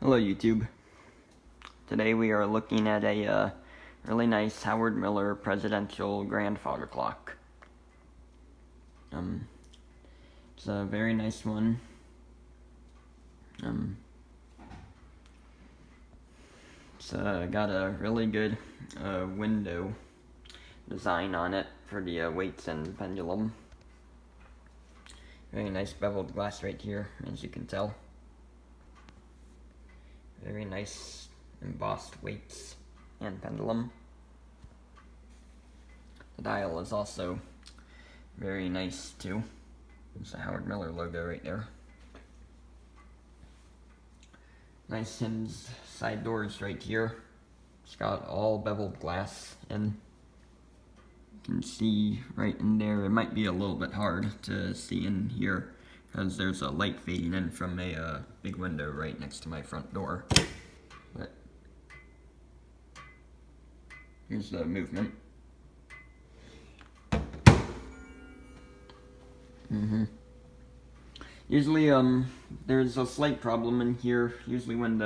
Hello YouTube. Today we are looking at a really nice Howard Miller presidential grandfather clock. It's a very nice one. It's got a really good window design on it for the weights and pendulum. Very nice beveled glass right here, as you can tell. Very nice embossed weights and pendulum. The dial is also very nice too. There's the Howard Miller logo right there. Nice hinged side doors right here. It's got all beveled glass, and you can see right in there. It might be a little bit hard to see in here because there's a light fading in from a big window right next to my front door. But here's the movement. Usually, there's a slight problem in here. Usually when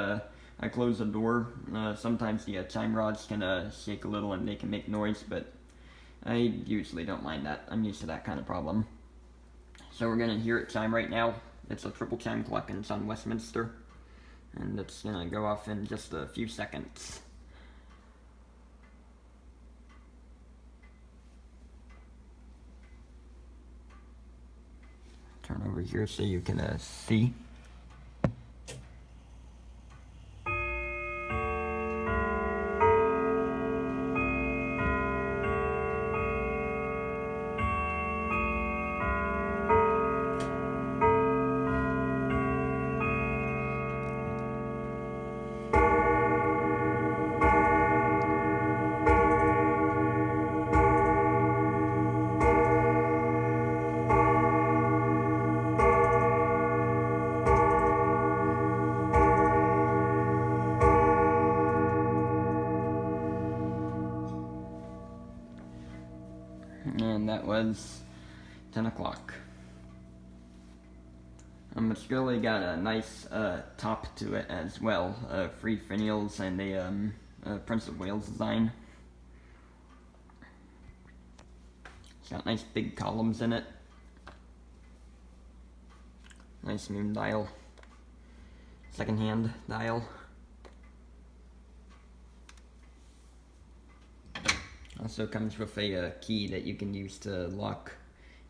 I close the door, sometimes the chime rods can shake a little and they can make noise, but I usually don't mind that. I'm used to that kind of problem. So we're gonna hear it chime right now. It's a triple chime clock and it's on Westminster. And it's gonna go off in just a few seconds. Turn over here so you can see. And that was 10 o'clock. It's really got a nice top to it as well. Free finials and a Prince of Wales design. It's got nice big columns in it. Nice moon dial. Second-hand dial. Also comes with a key that you can use to lock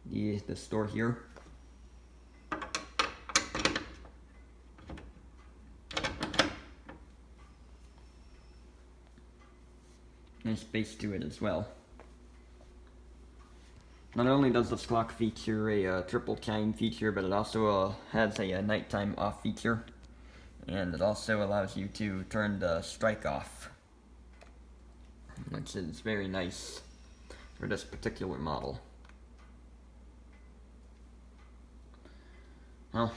the store here. Nice base to it as well. Not only does this clock feature a triple chime feature, but it also has a nighttime off feature. And it also allows you to turn the strike off, which is very nice for this particular model. Well,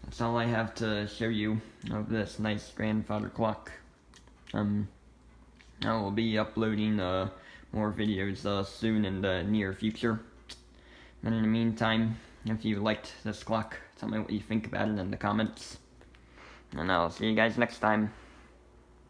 that's all I have to show you of this nice grandfather clock. I will be uploading more videos soon in the near future. And in the meantime, if you liked this clock, tell me what you think about it in the comments. And I'll see you guys next time.